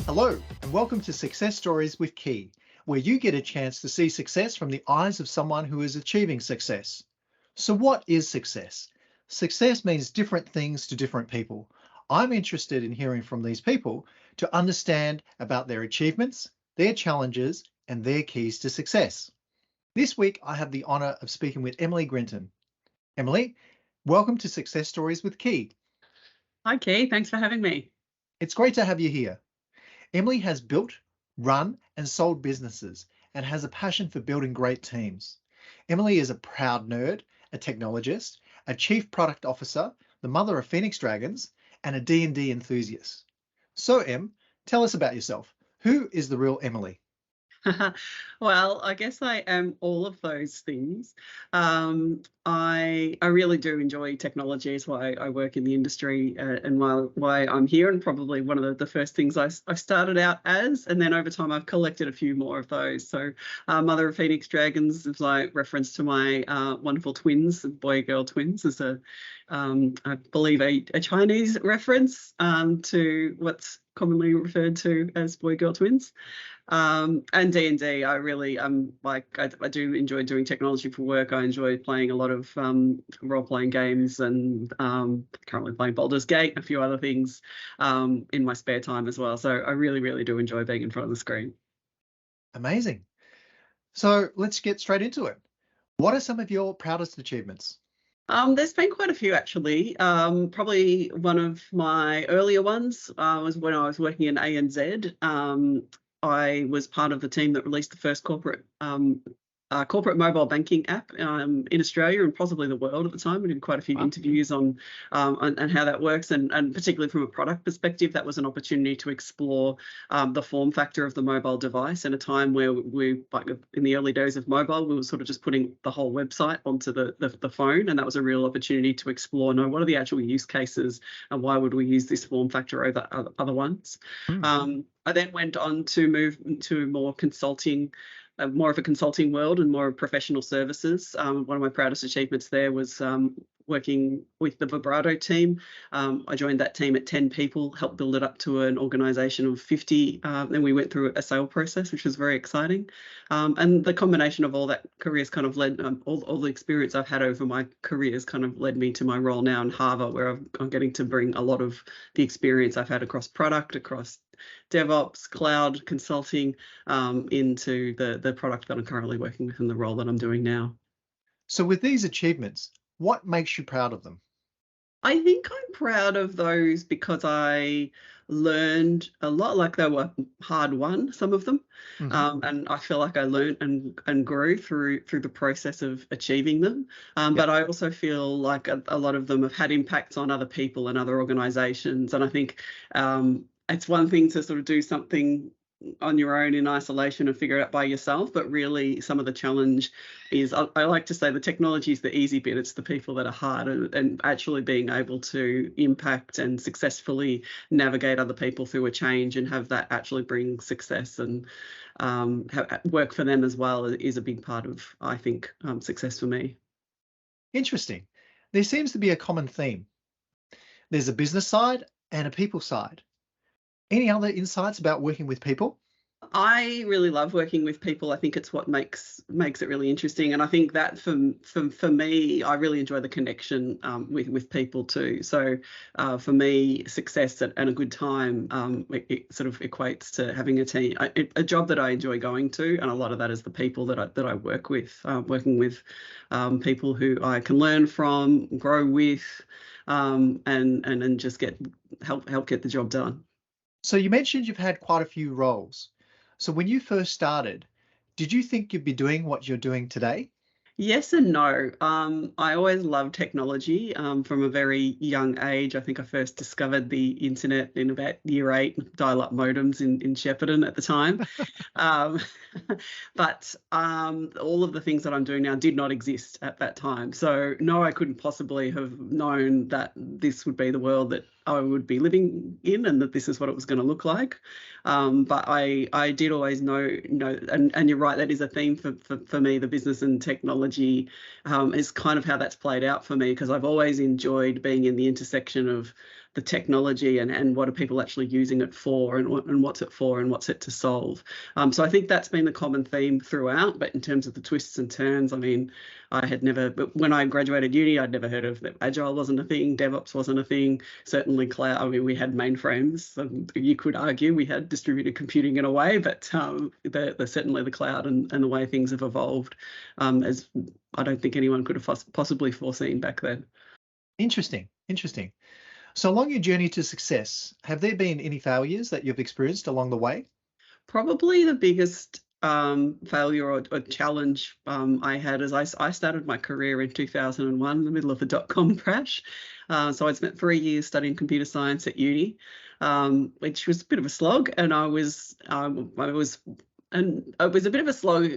Hello, and welcome to Success Stories with Key, where you get a chance to see success from the eyes of someone who is achieving success. So, what is success? Success means different things to different people. I'm interested in hearing from these people to understand about their achievements, their challenges, and their keys to success. This week, I have the honor of speaking with Emily Grinton. Emily, welcome to Success Stories with Key. Hi, Kay. Thanks for having me. It's great to have you here. Emily has built, run, and sold businesses and has a passion for building great teams. Emily is a proud nerd, a technologist, a chief product officer, the mother of Phoenix Dragons, and a D&D enthusiast. So, Em, tell us about yourself. Who is the real Emily? Well, I guess I am all of those things. I really do enjoy technology. Is why I work in the industry and why I'm here. And probably one of the first things I started out as, and then over time I've collected a few more of those. So, Mother of Phoenix Dragons is like reference to my wonderful twins, boy-girl twins, is I believe a Chinese reference to what's commonly referred to as boy-girl twins. And D&D, I really I do enjoy doing technology for work. I enjoy playing a lot of role-playing games and currently playing Baldur's Gate, a few other things in my spare time as well. So I really do enjoy being in front of the screen. Amazing. So let's get straight into it. What are some of your proudest achievements? There's been quite a few actually. Probably one of my earlier ones was when I was working in ANZ. I was part of the team that released the first corporate mobile banking app in Australia and possibly the world at the time. We did quite a few interviews on how that works, and particularly from a product perspective, that was an opportunity to explore the form factor of the mobile device in a time where we, like in the early days of mobile, we were sort of just putting the whole website onto the phone, and that was a real opportunity to explore, what are the actual use cases and why would we use this form factor over other ones. I then went on to move into more of a consulting world and more professional services. One of my proudest achievements there was working with the Vibrato team. I joined that team at 10 people, helped build it up to an organisation of 50. Then we went through a sale process, which was very exciting. And the combination of all that careers kind of led, all the experience I've had over my careers kind of led me to my role now in Harvard, where I'm getting to bring a lot of the experience I've had across product, across DevOps, cloud, consulting into the product that I'm currently working with and the role that I'm doing now. So with these achievements, what makes you proud of them? I think I'm proud of those because I learned a lot, like they were hard won, some of them. And I feel like I learned and grew through the process of achieving them. But I also feel like a lot of them have had impacts on other people and other organizations. And I think it's one thing to sort of do something on your own in isolation and figure it out by yourself, but really some of the challenge is, I like to say, the technology is the easy bit, it's the people that are hard, and actually being able to impact and successfully navigate other people through a change and have that actually bring success and work for them as well is a big part of, I think, success for me. Interesting. There seems to be a common theme. There's a business side and a people side. Any other insights about working with people? I really love working with people. I think it's what makes it really interesting, and I think that for me, I really enjoy the connection with people too. So for me, success and a good time it sort of equates to having a team, a job that I enjoy going to, and a lot of that is the people that I work with, working with people who I can learn from, grow with, and just help get the job done. So you mentioned you've had quite a few roles. So when you first started, did you think you'd be doing what you're doing today? Yes and no. I always loved technology from a very young age. I think I first discovered the internet in about year 8, dial-up modems in Shepparton at the time. But all of the things that I'm doing now did not exist at that time. So no, I couldn't possibly have known that this would be the world that I would be living in and that this is what it was going to look like. But I did always know, and you're right, that is a theme for me, the business and technology is kind of how that's played out for me, because I've always enjoyed being in the intersection of the technology and what are people actually using it for, and what's it for, and what's it to solve. So I think that's been the common theme throughout. But in terms of the twists and turns, I mean, but when I graduated uni, I'd never heard of Agile wasn't a thing, DevOps wasn't a thing, certainly cloud. I mean, we had mainframes. You could argue we had distributed computing in a way, but certainly the cloud and the way things have evolved, as I don't think anyone could have possibly foreseen back then. Interesting. So along your journey to success, have there been any failures that you've experienced along the way? Probably the biggest failure or challenge I had is I started my career in 2001 in the middle of the dot-com crash. So I spent 3 years studying computer science at uni, which was a bit of a slog, and it was a bit of a slog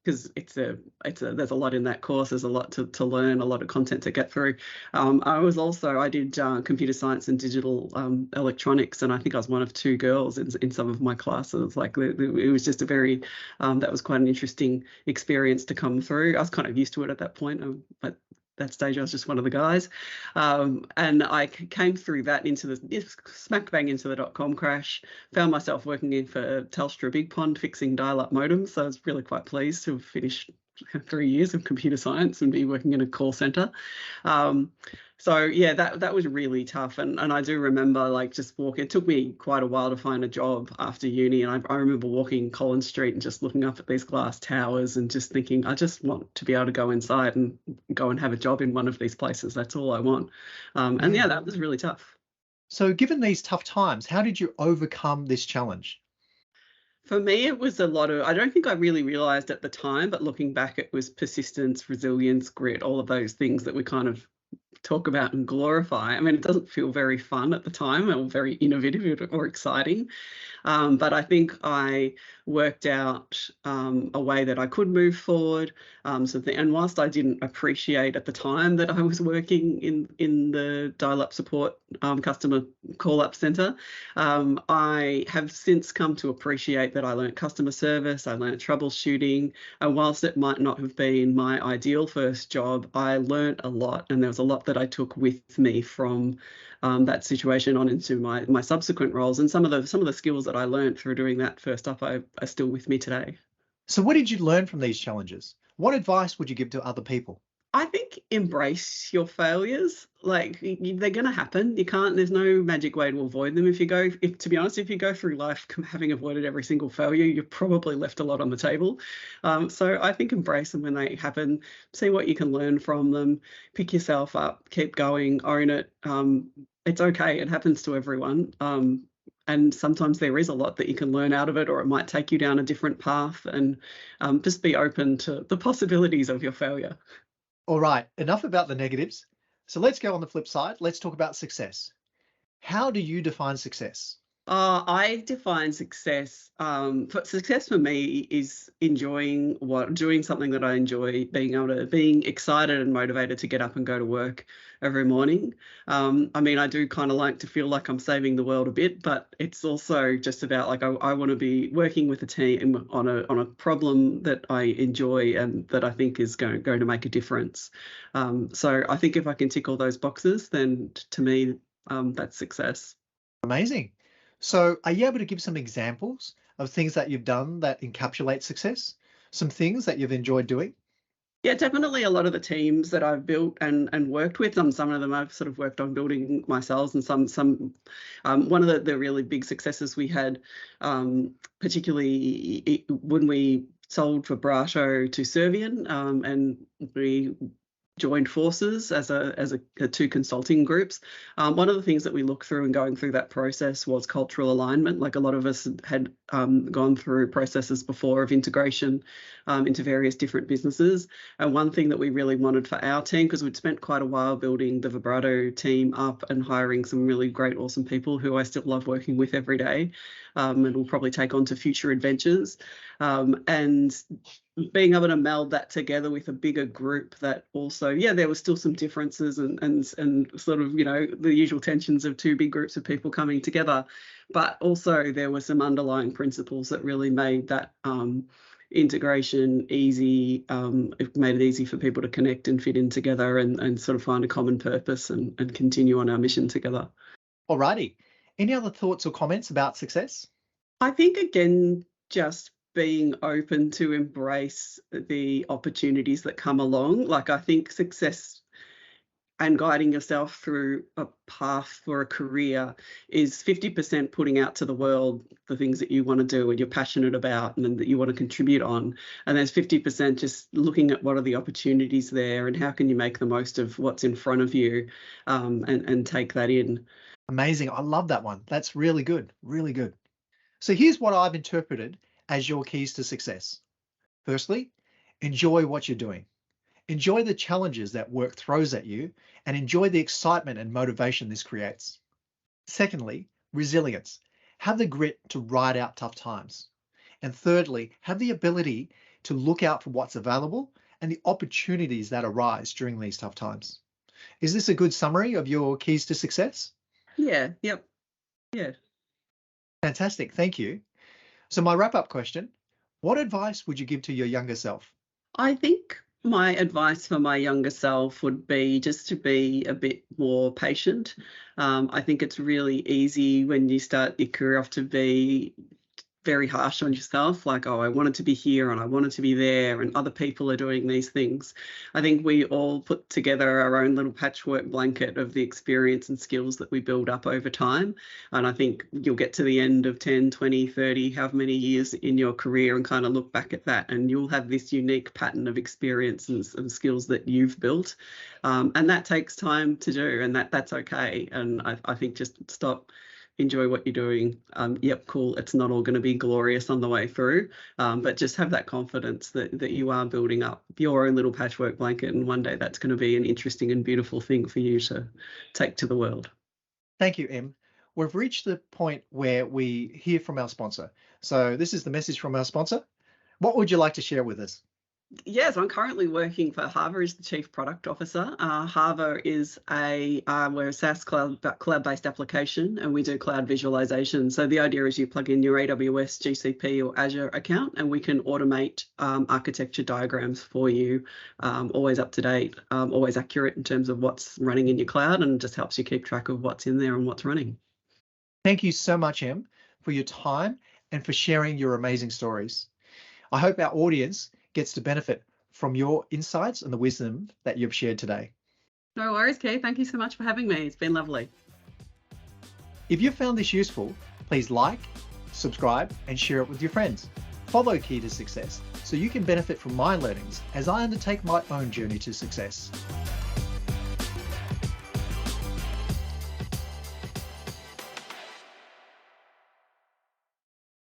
because there's a lot in that course. There's a lot to learn, a lot of content to get through. I did computer science and digital electronics, and I think I was one of 2 girls in some of my classes. Like, it was just that was quite an interesting experience to come through. I was kind of used to it at that point, but that stage I was just one of the guys, and I came through that smack bang into the dot-com crash. Found myself working for Telstra Big Pond fixing dial-up modems, so I was really quite pleased to have finished 3 years of computer science and be working in a call center. So yeah, that was really tough, and I do remember like just walking. It took me quite a while to find a job after uni, and I remember walking Collins Street and just looking up at these glass towers and just thinking, I just want to be able to go inside and go and have a job in one of these places. That's all I want. And yeah, that was really tough. So given these tough times, how did you overcome this challenge? For me, it was a lot of, I don't think I really realized at the time, but looking back, it was persistence, resilience, grit, all of those things that we kind of talk about and glorify. I mean, it doesn't feel very fun at the time or very innovative or exciting, but I think I worked out a way that I could move forward. And whilst I didn't appreciate at the time that I was working in the dial-up support customer call-up centre, I have since come to appreciate that I learned customer service, I learned troubleshooting, and whilst it might not have been my ideal first job, I learned a lot, and there was a lot that I took with me from that situation on into my subsequent roles, and some of the skills that I learned through doing that first up are still with me today. So what did you learn from these challenges? What advice would you give to other people? I think embrace your failures. Like, they're going to happen. There's no magic way to avoid them. To be honest, if you go through life having avoided every single failure, you've probably left a lot on the table. So I think embrace them when they happen, see what you can learn from them, pick yourself up, keep going, own it. It's okay. It happens to everyone. And sometimes there is a lot that you can learn out of it, or it might take you down a different path, and just be open to the possibilities of your failure. All right, enough about the negatives. So let's go on the flip side. Let's talk about success. How do you define success? I define success. Success for me is doing something that I enjoy, being excited and motivated to get up and go to work every morning. I mean, I do kind of like to feel like I'm saving the world a bit, but it's also just about like I want to be working with a team on a problem that I enjoy and that I think is going to make a difference. So I think if I can tick all those boxes, then to me, that's success. Amazing. So are you able to give some examples of things that you've done that encapsulate success? Some things that you've enjoyed doing? Yeah, definitely a lot of the teams that I've built and worked with, some of them I've sort of worked on building myself, and some one of the really big successes we had, particularly when we sold vibrato to Servian, and we joined forces as two consulting groups. One of the things that we looked through in going through that process was cultural alignment. Like, a lot of us had gone through processes before of integration into various different businesses. And one thing that we really wanted for our team, because we'd spent quite a while building the vibrato team up and hiring some really great, awesome people who I still love working with every day, and will probably take on to future adventures. And being able to meld that together with a bigger group that also, there was still some differences and sort of, the usual tensions of two big groups of people coming together, but also there were some underlying principles that really made that integration easy. It made it easy for people to connect and fit in together and sort of find a common purpose and continue on our mission together. Alrighty. Any other thoughts or comments about success? I think again, just being open to embrace the opportunities that come along. Like I think success and guiding yourself through a path for a career is 50% putting out to the world the things that you want to do and you're passionate about and that you want to contribute on. And there's 50% just looking at what are the opportunities there and how can you make the most of what's in front of you, and take that in. Amazing. I love that one. That's really good. Really good. So here's what I've interpreted as your keys to success. Firstly, enjoy what you're doing. Enjoy the challenges that work throws at you and enjoy the excitement and motivation this creates. Secondly, resilience. Have the grit to ride out tough times. And thirdly, have the ability to look out for what's available and the opportunities that arise during these tough times. Is this a good summary of your keys to success? Yeah, yep, yeah. Fantastic, thank you. So my wrap-up question, what advice would you give to your younger self? I think my advice for my younger self would be just to be a bit more patient. I think it's really easy when you start your career off to be very harsh on yourself, like, oh, I wanted to be here and I wanted to be there and other people are doing these things. I think we all put together our own little patchwork blanket of the experience and skills that we build up over time. And I think you'll get to the end of 10, 20, 30, however many years in your career and kind of look back at that and you'll have this unique pattern of experience and skills that you've built. And that takes time to do, and that's okay. And I think just stop, enjoy what you're doing. Yep, cool. It's not all going to be glorious on the way through, but just have that confidence that you are building up your own little patchwork blanket, and one day that's going to be an interesting and beautiful thing for you to take to the world. Thank you, Em. We've reached the point where we hear from our sponsor. So this is the message from our sponsor. What would you like to share with us? Yes, I'm currently working for Harva as the Chief Product Officer. Harva is we're a SaaS cloud-based application, and we do cloud visualization. So the idea is you plug in your AWS, GCP, or Azure account, and we can automate architecture diagrams for you, always up to date, always accurate in terms of what's running in your cloud, and just helps you keep track of what's in there and what's running. Thank you so much, Em, for your time and for sharing your amazing stories. I hope our audience gets to benefit from your insights and the wisdom that you've shared today. No worries, Kay. Thank you so much for having me. It's been lovely. If you found this useful, please like, subscribe, and share it with your friends. Follow Key to Success so you can benefit from my learnings as I undertake my own journey to success.